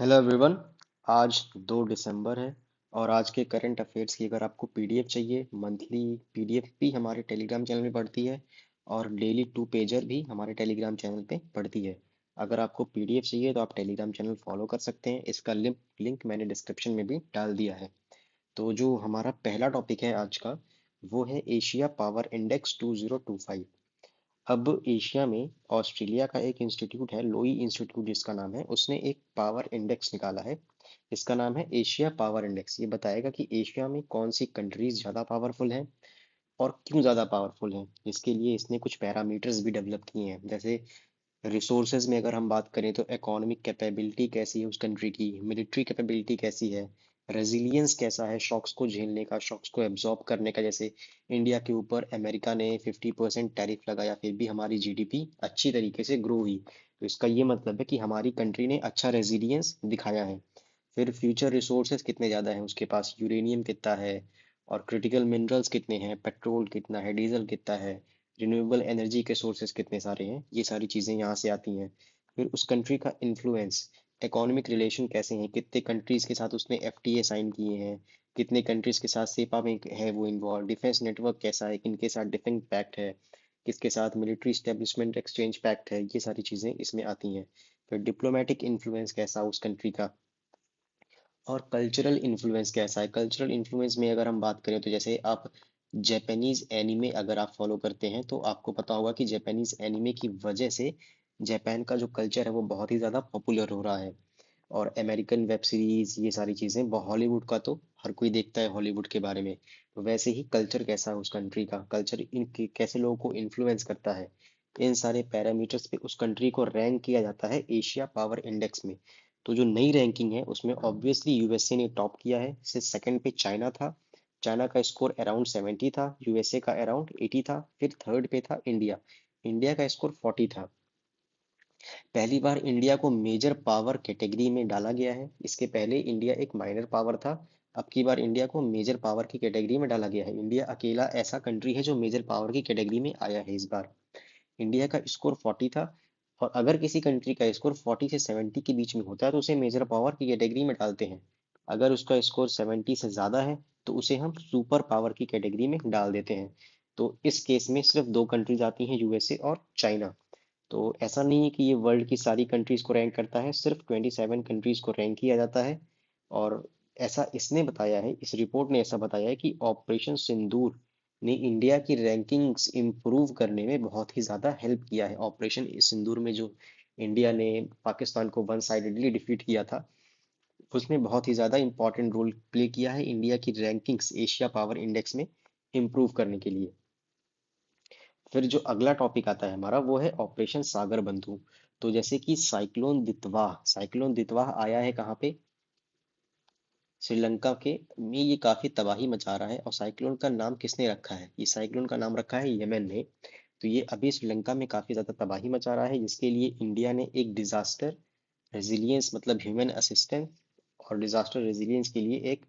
Hello everyone. आज 2 दिसंबर है और आज के करंट अफेयर्स की अगर आपको पीडीएफ चाहिए, मंथली पीडीएफ भी हमारे टेलीग्राम चैनल में पड़ती है और डेली 2 पेजर भी हमारे टेलीग्राम चैनल पे पड़ती है। अगर आपको पीडीएफ चाहिए तो आप टेलीग्राम चैनल फॉलो कर सकते हैं। इसका लिंक मैंने डिस्क्रिप्शन में भी डाल दिया है। तो जो हमारा पहला टॉपिक है आज का, वो है एशिया पावर इंडेक्स 2025। अब एशिया में ऑस्ट्रेलिया का एक इंस्टीट्यूट है, लोई इंस्टीट्यूट जिसका नाम है, उसने एक पावर इंडेक्स निकाला है। इसका नाम है एशिया पावर इंडेक्स। ये बताएगा कि एशिया में कौन सी कंट्रीज ज़्यादा पावरफुल हैं और क्यों ज़्यादा पावरफुल हैं। इसके लिए इसने कुछ पैरामीटर्स भी डेवलप किए हैं, जैसे रिसोर्सेज में अगर हम बात करें तो इकोनॉमिक कैपेबिलिटी कैसी है उस कंट्री की, मिलिट्री कैपेबिलिटी कैसी है, रेजिलियंस कैसा है शॉक्स को झेलने का, शॉक्स को एब्जॉर्ब करने का। जैसे इंडिया के ऊपर अमेरिका ने 50% टैरिफ लगाया, फिर भी हमारी जीडीपी अच्छी तरीके से ग्रो हुई। तो इसका ये मतलब है कि हमारी कंट्री ने अच्छा रेजिलियंस दिखाया है। फिर फ्यूचर रिसोर्सेज कितने ज़्यादा हैं उसके पास, यूरेनियम कितना है और क्रिटिकल मिनरल्स कितने हैं, पेट्रोल कितना है, डीजल कितना है, रिन्यूएबल एनर्जी के सोर्सेज कितने सारे हैं। ये सारी चीज़ें यहाँ से आती हैं। फिर उस कंट्री का इन्फ्लुएंस, इकोनॉमिक रिलेशन कैसे हैं, कितने कंट्रीज के साथ उसने एफटीए साइन किए हैं, कितने कंट्रीज के साथ सेपा में है वो इन्वॉल्व, डिफेंस नेटवर्क कैसा है, किनके साथ डिफेंस पैक्ट है, किसके साथ मिलिट्री स्टेब्लिशमेंट एक्सचेंज पैक्ट है। ये सारी चीज़ें इसमें आती हैं। फिर डिप्लोमेटिक इन्फ्लुएंस कैसा उस कंट्री का, और कल्चरल इन्फ्लुएंस कैसा है। कल्चरल इन्फ्लुएंस में अगर हम बात करें तो जैसे आप जापानीज एनिमे अगर आप फॉलो करते हैं तो आपको पता होगा कि जापानीज एनिमे की वजह से जापान का जो कल्चर है वो बहुत ही ज़्यादा पॉपुलर हो रहा है। और अमेरिकन वेब सीरीज, ये सारी चीज़ें, हॉलीवुड का तो हर कोई देखता है हॉलीवुड के बारे में। तो वैसे ही कल्चर कैसा है उस कंट्री का, कल्चर इन कैसे लोगों को इन्फ्लुएंस करता है। इन सारे पैरामीटर्स पे उस कंट्री को रैंक किया जाता है एशिया पावर इंडेक्स में। तो जो नई रैंकिंग है उसमें ऑब्वियसली यूएसए ने टॉप किया है। इससे सेकंड पे चाइना था, चाइना का स्कोर अराउंड 70 था, यूएसए का अराउंड 80 था। फिर थर्ड पे था इंडिया, इंडिया का स्कोर 40 था। पहली बार इंडिया को मेजर पावर कैटेगरी में डाला गया है। इसके पहले इंडिया एक माइनर पावर था, अब की बार इंडिया को मेजर पावर की कैटेगरी में डाला गया है। इंडिया अकेला ऐसा कंट्री है जो मेजर पावर की कैटेगरी में आया है इस बार। इंडिया का स्कोर 40 था, और अगर किसी कंट्री का स्कोर 40 से 70 के बीच में होता है तो उसे मेजर पावर की कैटेगरी में डालते हैं। अगर उसका स्कोर 70 से ज़्यादा है तो उसे हम सुपर पावर की कैटेगरी में डाल देते हैं। तो इस केस में सिर्फ दो कंट्रीज आती हैं, यूएसए और चाइना। तो ऐसा नहीं है कि ये वर्ल्ड की सारी कंट्रीज को रैंक करता है, सिर्फ 27 कंट्रीज को रैंक किया जाता है। और ऐसा इसने बताया है, इस रिपोर्ट ने ऐसा बताया है कि ऑपरेशन सिंदूर ने इंडिया की रैंकिंग्स इंप्रूव करने में बहुत ही ज़्यादा हेल्प किया है। ऑपरेशन सिंदूर में जो इंडिया ने पाकिस्तान को वन साइडेडली डिफीट किया था, उसने बहुत ही ज़्यादा इंपॉर्टेंट रोल प्ले किया है इंडिया की रैंकिंग्स एशिया पावर इंडेक्स में इंप्रूव करने के लिए। फिर जो अगला टॉपिक आता है हमारा, वो है ऑपरेशन सागर बंधु। तो जैसे कि साइक्लोन दितवाह आया है कहाँ पे, श्रीलंका के में। ये काफी तबाही मचा रहा है। और साइक्लोन का नाम किसने रखा है, ये साइक्लोन का नाम रखा है यमन ने। तो ये अभी श्रीलंका में काफी ज्यादा तबाही मचा रहा है, जिसके लिए इंडिया ने एक डिजास्टर रेजिलियंस मतलब ह्यूमन असिस्टेंस और डिजास्टर रेजिलियंस के लिए एक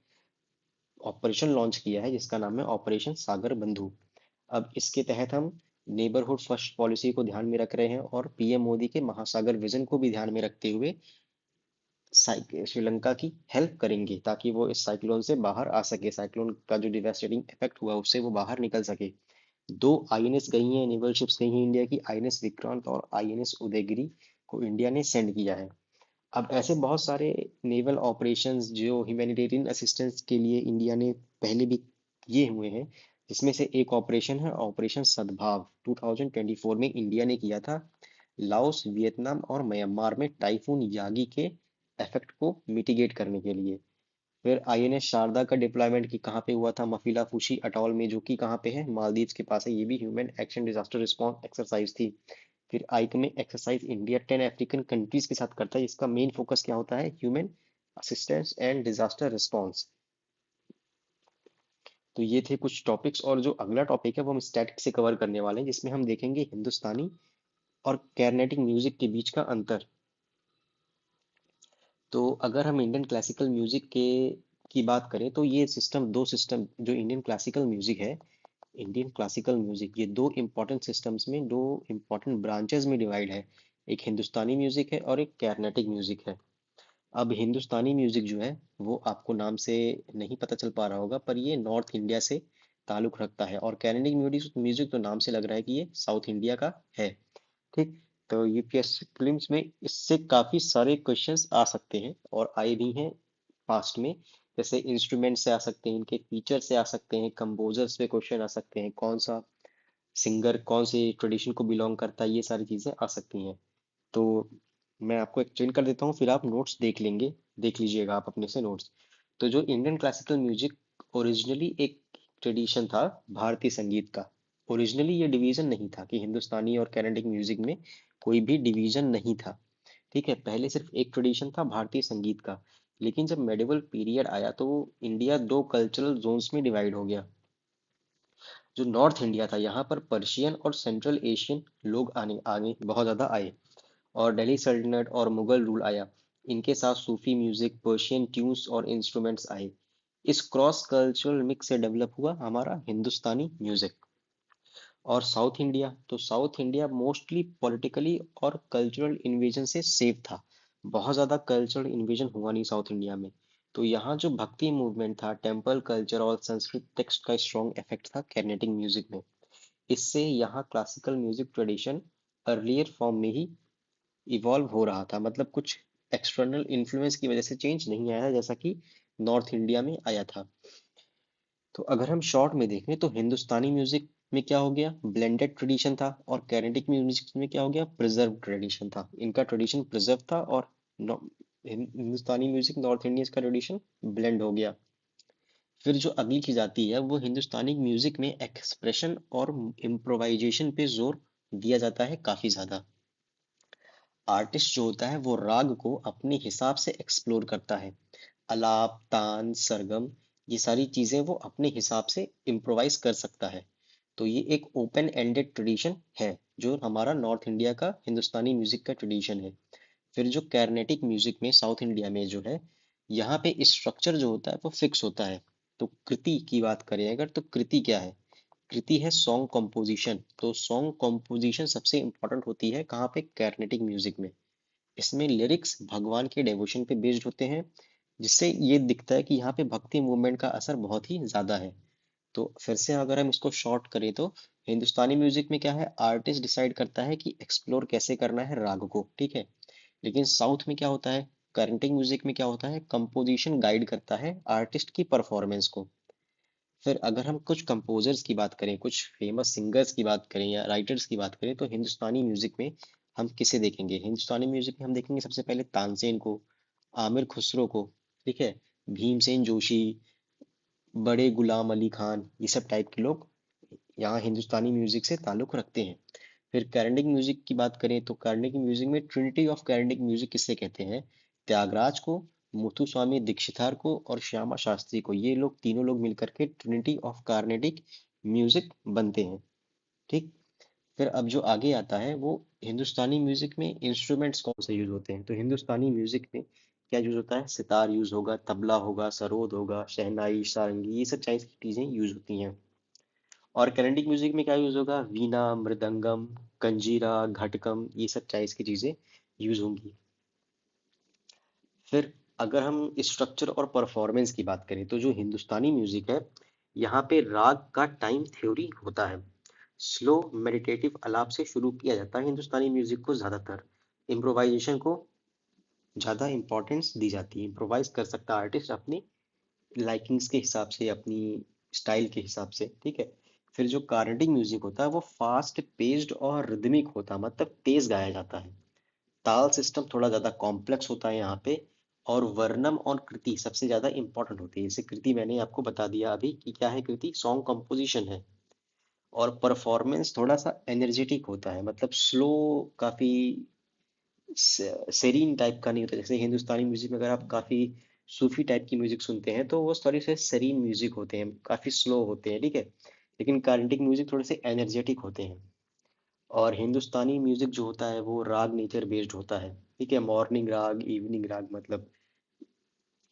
ऑपरेशन लॉन्च किया है जिसका नाम है ऑपरेशन सागर बंधु। अब इसके तहत हम नेबरहुड फर्स्ट पॉलिसी को ध्यान में रख रहे हैं और पीएम मोदी के महासागर विजन को भी ध्यान में रखते हुए श्रीलंका की हेल्प करेंगे, ताकि वो इस साइक्लोन से बाहर आ सके, साइक्लोन का जो डिवास्टेटिंग इफेक्ट हुआ उससे वो बाहर निकल सके। दो आईएनएस गई हैं, नेवल शिप्स गई हैं इंडिया की, आईएनएस विक्रांत और आईएनएस उदयगिरी को इंडिया ने सेंड किया है। अब ऐसे बहुत सारे नेवल ऑपरेशंस जो ह्यूमैनिटेरियन असिस्टेंस के लिए इंडिया ने पहले भी किए हुए हैं, जिसमें से एक ऑपरेशन है ऑपरेशन सद्भाव। 2024 में इंडिया ने किया था लाओस, वियतनाम और म्यांमार में टाइफून यागी के इफेक्ट को मिटिगेट करने के लिए। फिर आईएनएस शारदा का डिप्लॉयमेंट की कहाँ पे हुआ था, मफिला फुशी अटॉल में, जो कि कहाँ पे है, मालदीव्स के पास है। ये भी human action disaster response exercise थी। फिर आइक में एक्सरसाइज इंडिया 10 अफ्रीकन कंट्रीज के साथ करता है, इसका मेन फोकस क्या होता है, human assistance and disaster response. तो ये थे कुछ टॉपिक्स, और जो अगला टॉपिक है वो हम स्टैटिक से कवर करने वाले हैं, जिसमें हम देखेंगे हिंदुस्तानी और कैरनेटिक म्यूजिक के बीच का अंतर। तो अगर हम इंडियन क्लासिकल म्यूजिक के की बात करें तो ये सिस्टम, दो सिस्टम जो इंडियन क्लासिकल म्यूजिक है, इंडियन क्लासिकल म्यूजिक ये दो इंपॉर्टेंट सिस्टम्स में, दो इंपॉर्टेंट ब्रांचेस में डिवाइड है। एक हिंदुस्तानी म्यूजिक है और एक कैरनेटिक म्यूजिक है। अब हिंदुस्तानी म्यूजिक जो है वो आपको नाम से नहीं पता चल पा रहा होगा, पर ये नॉर्थ इंडिया से ताल्लुक रखता है, और कैनेडिक म्यूजिक म्यूजिक तो नाम से लग रहा है कि ये साउथ इंडिया का है। ठीक। तो यूपीएससी प्रीलिम्स में इससे काफी सारे क्वेश्चंस आ सकते हैं और आए भी हैं पास्ट में। जैसे इंस्ट्रूमेंट से आ सकते हैं, इनके फीचर से आ सकते हैं, कंपोजर्स पे क्वेश्चन आ सकते हैं, कौन सा सिंगर कौन से ट्रेडिशन को बिलोंग करता है, ये सारी चीजें आ सकती हैं। तो मैं आपको एक्सप्लेन कर देता हूँ, फिर आप नोट्स देख लेंगे, देख लीजिएगा आप अपने से नोट्स। तो जो इंडियन क्लासिकल म्यूजिक ओरिजिनली एक ट्रेडिशन था भारतीय संगीत का। ओरिजिनली ये डिवीजन नहीं था कि हिंदुस्तानी और कैनेडिक म्यूजिक में कोई भी डिवीजन नहीं था। ठीक है, पहले सिर्फ एक ट्रेडिशन था भारतीय संगीत का। लेकिन जब मेडिवल पीरियड आया तो इंडिया दो कल्चरल जोन्स में डिवाइड हो गया। जो नॉर्थ इंडिया था यहाँ पर पर्शियन और सेंट्रल एशियन लोग आने आगे बहुत ज्यादा आए, और दिल्ली सल्तनत और मुगल रूल आया। इनके साथ सूफी म्यूजिक, पर्शियन ट्यून्स और इंस्ट्रूमेंट्स आए। इस क्रॉस कल्चरल मिक्स से डेवलप हुआ हमारा हिंदुस्तानी म्यूजिक। और साउथ इंडिया, तो साउथ इंडिया मोस्टली पॉलिटिकली और कल्चरल इन्वेजन से सेफ था। बहुत ज्यादा कल्चरल इन्वेजन हुआ नहीं साउथ इंडिया में। तो यहाँ जो भक्ति मूवमेंट था, टेम्पल कल्चर और संस्कृत टेक्स्ट का स्ट्रॉन्ग इफेक्ट था कैनेटिक म्यूजिक में। इससे यहाँ classical music tradition earlier form में ही इवॉल्व हो रहा था, मतलब कुछ एक्सटर्नल इन्फ्लुएंस की वजह से चेंज नहीं आया जैसा कि नॉर्थ इंडिया में आया था। तो अगर हम शॉर्ट में देखें तो हिंदुस्तानी म्यूजिक में क्या हो गया, ब्लेंडेड ट्रेडिशन था, और कैनेडिक म्यूजिक में क्या हो गया, प्रिजर्व ट्रेडिशन था। इनका ट्रेडिशन प्रिजर्व था, और हिंदुस्तानी म्यूजिक नॉर्थ इंडियंस का ट्रेडिशन ब्लेंड हो गया। फिर जो अगली चीज आती है वो हिंदुस्तानी म्यूजिक में एक्सप्रेशन और इम्प्रोवाइजेशन पे जोर दिया जाता है काफी ज्यादा। आर्टिस्ट जो होता है वो राग को अपने हिसाब से एक्सप्लोर करता है। अलाप, तान, सरगम, ये सारी चीजें वो अपने हिसाब से इम्प्रोवाइज कर सकता है। तो ये एक ओपन एंडेड ट्रेडिशन है जो हमारा नॉर्थ इंडिया का हिंदुस्तानी म्यूजिक का ट्रेडिशन है। फिर जो कैर्नेटिक म्यूजिक में साउथ इंडिया में जो है, यहाँ पे स्ट्रक्चर जो होता है वो फिक्स होता है। तो कृति की बात करें अगर, तो कृति क्या है, कृति है सॉन्ग कॉम्पोजिशन। तो सॉन्ग कॉम्पोजिशन सबसे इंपॉर्टेंट होती है कहाँ पे, कैर्नेटिक म्यूजिक में। इसमें लिरिक्स भगवान के डेवोशन पे बेस्ड होते हैं, जिससे ये दिखता है कि यहाँ पे भक्ति मूवमेंट का असर बहुत ही ज्यादा है। तो फिर से अगर हम इसको शॉर्ट करें तो हिंदुस्तानी म्यूजिक में क्या है, आर्टिस्ट डिसाइड करता है कि एक्सप्लोर कैसे करना है राग को, ठीक है। लेकिन साउथ में क्या होता है, करंटिक म्यूजिक में क्या होता है, कंपोजिशन गाइड करता है आर्टिस्ट की परफॉर्मेंस को। फिर अगर हम कुछ कंपोजर्स की बात करें, कुछ फेमस सिंगर्स की बात करें या राइटर्स की बात करें, तो हिंदुस्तानी म्यूजिक में हम किसे देखेंगे, हिंदुस्तानी म्यूजिक में हम देखेंगे सबसे पहले तानसेन को, आमिर खुसरो को, ठीक है, भीमसेन जोशी, बड़े गुलाम अली खान, ये सब टाइप के लोग यहाँ हिंदुस्तानी म्यूजिक से ताल्लुक रखते हैं। फिर कार्नेटिक म्यूजिक की बात करें तो कार्नेटिक म्यूजिक में ट्रिनिटी ऑफ कार्नेटिक म्यूजिक किससे कहते हैं, त्यागराज को, मुथुस्वामी दीक्षितार को और श्यामा शास्त्री को। ये लोग तीनों लोग मिलकर के ट्रिनिटी ऑफ कार्नेटिक म्यूजिक बनते हैं। ठीक। फिर अब जो आगे आता है वो हिंदुस्तानी म्यूजिक में इंस्ट्रूमेंट्स कौन से यूज होते हैं। तो हिंदुस्तानी म्यूजिक में क्या यूज होता है, सितार यूज होगा, तबला होगा, सरोद होगा, शहनाई, सारंगी, ये सब चीजें यूज होती हैं। और कर्नाटिक म्यूजिक में क्या यूज होगा, वीणा, मृदंगम, कंजीरा, घटकम, ये सब चाइज की चीजें यूज होंगी। फिर अगर हम स्ट्रक्चर और परफॉर्मेंस की बात करें तो जो हिंदुस्तानी म्यूजिक है, यहाँ पे राग का टाइम थ्योरी होता है। स्लो मेडिटेटिव आलाप से शुरू किया जाता है हिंदुस्तानी म्यूजिक को ज्यादातर। इम्प्रोवाइजेशन को ज्यादा इंपॉर्टेंस दी जाती है, इम्प्रोवाइज कर सकता है आर्टिस्ट अपनी लाइकिंग्स के हिसाब से, अपनी स्टाइल के हिसाब से, ठीक है। फिर जो कार्नेटिक म्यूजिक होता है वो फास्ट पेस्ड और रिदमिक होता है, मतलब तेज गाया जाता है। ताल सिस्टम थोड़ा ज्यादा कॉम्प्लेक्स होता है यहाँ पे। और वर्णम और कृति सबसे ज्यादा इंपॉर्टेंट होती है। जैसे कृति मैंने आपको बता दिया अभी कि क्या है, कृति सॉन्ग कंपोजिशन है। और परफॉर्मेंस थोड़ा सा एनर्जेटिक होता है, मतलब स्लो, काफी सेरीन टाइप का नहीं होता। जैसे हिंदुस्तानी म्यूजिक में अगर आप काफी सूफी टाइप की म्यूजिक सुनते हैं तो वो थोड़े से सेरीन म्यूजिक होते हैं, काफी स्लो होते हैं, ठीक है। लेकिन कार्नेटिक म्यूजिक थोड़े से एनर्जेटिक होते हैं। और हिंदुस्तानी म्यूजिक जो होता है वो राग नेचर बेस्ड होता है, ठीक है। मॉर्निंग राग, इवनिंग राग, मतलब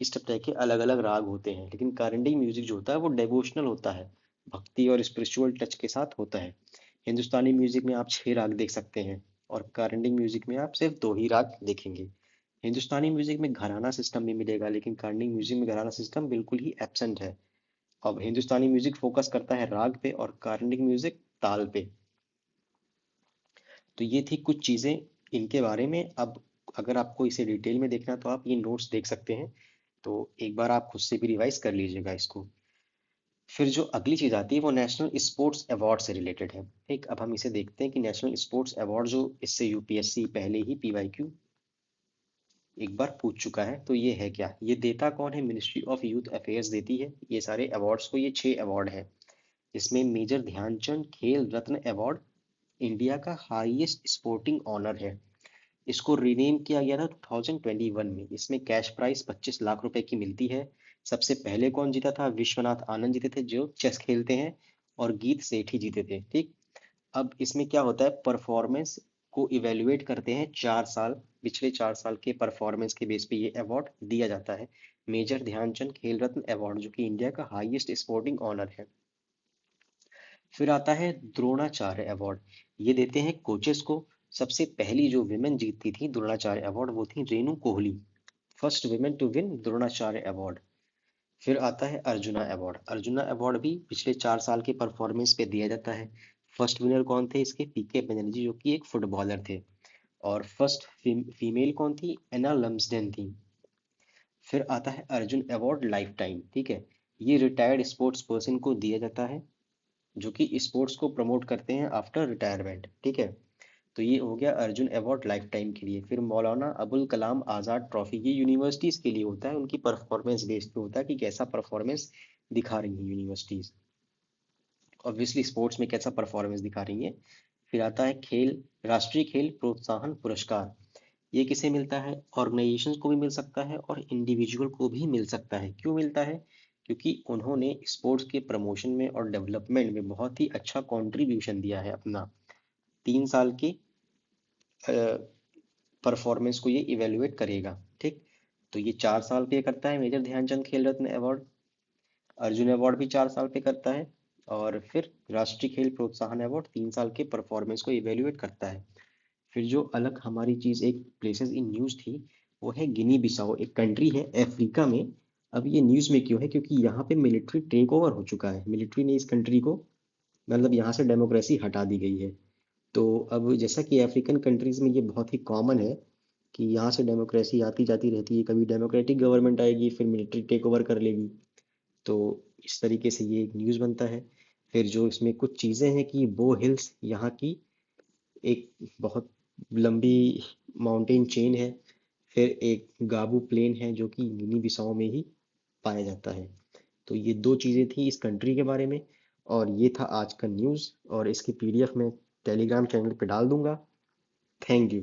इस टाइप के अलग अलग राग होते हैं। लेकिन कार्नेटिक म्यूजिक जो होता है वो डेवोशनल होता है, भक्ति और स्पिरिचुअल टच के साथ होता है। हिंदुस्तानी म्यूजिक में आप 6 राग देख सकते हैं, और कार्नेटिक म्यूजिक में आप सिर्फ 2 ही राग देखेंगे। हिंदुस्तानी म्यूजिक में घराना सिस्टम भी मिलेगा, लेकिन कार्निक म्यूजिक में घराना सिस्टम बिल्कुल ही एब्सेंट है। अब हिंदुस्तानी म्यूजिक फोकस करता है राग पे और कार्निक म्यूजिक ताल पे। तो ये थी कुछ चीजें इनके बारे में। अब अगर आपको इसे डिटेल में देखना तो आप ये नोट्स देख सकते हैं, तो एक बार आप खुद से भी रिवाइज कर लीजिएगा इसको। फिर जो अगली चीज आती है वो नेशनल स्पोर्ट्स अवार्ड से रिलेटेड है। ठीक, अब हम इसे देखते हैं कि नेशनल स्पोर्ट्स अवार्ड जो इससे यूपीएससी पहले ही पीवाईक्यू एक बार पूछ चुका है, तो ये है क्या, ये देता कौन है, मिनिस्ट्री ऑफ यूथ अफेयर्स देती है ये सारे अवार्ड्स को। ये 6 अवार्ड है। इसमें मेजर ध्यानचंद खेल रत्न अवार्ड इंडिया का हाईएस्ट स्पोर्टिंग ऑनर है। इसको रीनेम किया गया था 2021 में। इसमें कैश प्राइस 25 लाख रुपए की मिलती है। सबसे पहले कौन जीता था, विश्वनाथ आनंद जीते थे जो चेस खेलते हैं, और गीत सेठी जीते थे। ठीक, अब इसमें क्या होता है, परफॉर्मेंस को इवेलुएट करते हैं 4 साल, पिछले 4 साल के परफॉर्मेंस के बेस पे ये अवार्ड दिया जाता है। मेजर ध्यानचंद खेल रत्न अवार्ड जो कि इंडिया का हाईएस्ट स्पोर्टिंग ऑनर है। फिर आता है द्रोणाचार्य अवार्ड। ये देते हैं कोचेस को। सबसे पहली जो विमेन जीतती थी द्रोणाचार्य अवार्ड वो थी Renu Kohli, first women to win Dronacharya award. फिर आता है अर्जुना अवार्ड। अर्जुना अवार्ड भी पिछले 4 साल के परफॉर्मेंस पे दिया जाता है। फर्स्ट विनर कौन थे इसके, पीके बनर्जी जो कि एक फुटबॉलर थे। और फर्स्ट फीमेल कौन थी, एना लम्सडेन थी। फिर आता है अर्जुन अवार्ड लाइफ टाइम। ठीक है, ये रिटायर्ड स्पोर्ट्स पर्सन को दिया जाता है जो कि स्पोर्ट्स को प्रमोट करते हैं आफ्टर रिटायरमेंट। ठीक है, तो ये हो गया अर्जुन अवार्ड लाइफ टाइम के लिए। फिर मौलाना अबुल कलाम आज़ाद ट्रॉफी, ये यूनिवर्सिटीज के लिए होता है, उनकी परफॉर्मेंस बेस्ड पे होता है कि कैसा परफॉर्मेंस दिखा रही है यूनिवर्सिटीज, ऑब्वियसली स्पोर्ट्स में कैसा परफॉर्मेंस दिखा रही है। फिर आता है खेल राष्ट्रीय खेल प्रोत्साहन पुरस्कार। ये किसे मिलता है, ऑर्गेनाइजेशंस को भी मिल सकता है और इंडिविजुअल को भी मिल सकता है। क्यों मिलता है, क्योंकि उन्होंने स्पोर्ट्स के प्रमोशन में और डेवलपमेंट में बहुत ही अच्छा कंट्रीब्यूशन दिया है अपना। 3 साल के परफॉर्मेंस को ये इवेलुएट करेगा। ठीक, तो ये 4 साल पे करता है मेजर ध्यानचंद खेल रत्न अवार्ड। अर्जुन अवार्ड भी 4 साल पे करता है। और फिर राष्ट्रीय खेल प्रोत्साहन अवार्ड 3 साल के परफॉर्मेंस को इवेलुएट करता है। फिर जो अलग हमारी चीज एक प्लेसेस इन न्यूज थी वो है गिनी बिसाओ, एक कंट्री है अफ्रीका में। अब ये न्यूज में क्यों है, क्योंकि यहाँ पे मिलिट्री टेक ओवर हो चुका है। मिलिट्री ने इस कंट्री को, मतलब यहाँ से डेमोक्रेसी हटा दी गई है। तो अब जैसा कि अफ्रीकन कंट्रीज में ये बहुत ही कॉमन है कि यहाँ से डेमोक्रेसी आती जाती रहती है, कभी डेमोक्रेटिक गवर्नमेंट आएगी फिर मिलिट्री टेक ओवर कर लेगी। तो इस तरीके से ये एक न्यूज़ बनता है। फिर जो इसमें कुछ चीज़ें हैं कि बो हिल्स यहाँ की एक बहुत लंबी माउंटेन चेन है। फिर एक गाबू प्लेन है जो कि गिनी बिसाओ में ही पाया जाता है। तो ये दो चीज़ें थी इस कंट्री के बारे में। और ये था आज का न्यूज़, और इसकी पीडीएफ मैं टेलीग्राम चैनल पे डाल दूंगा। Thank you.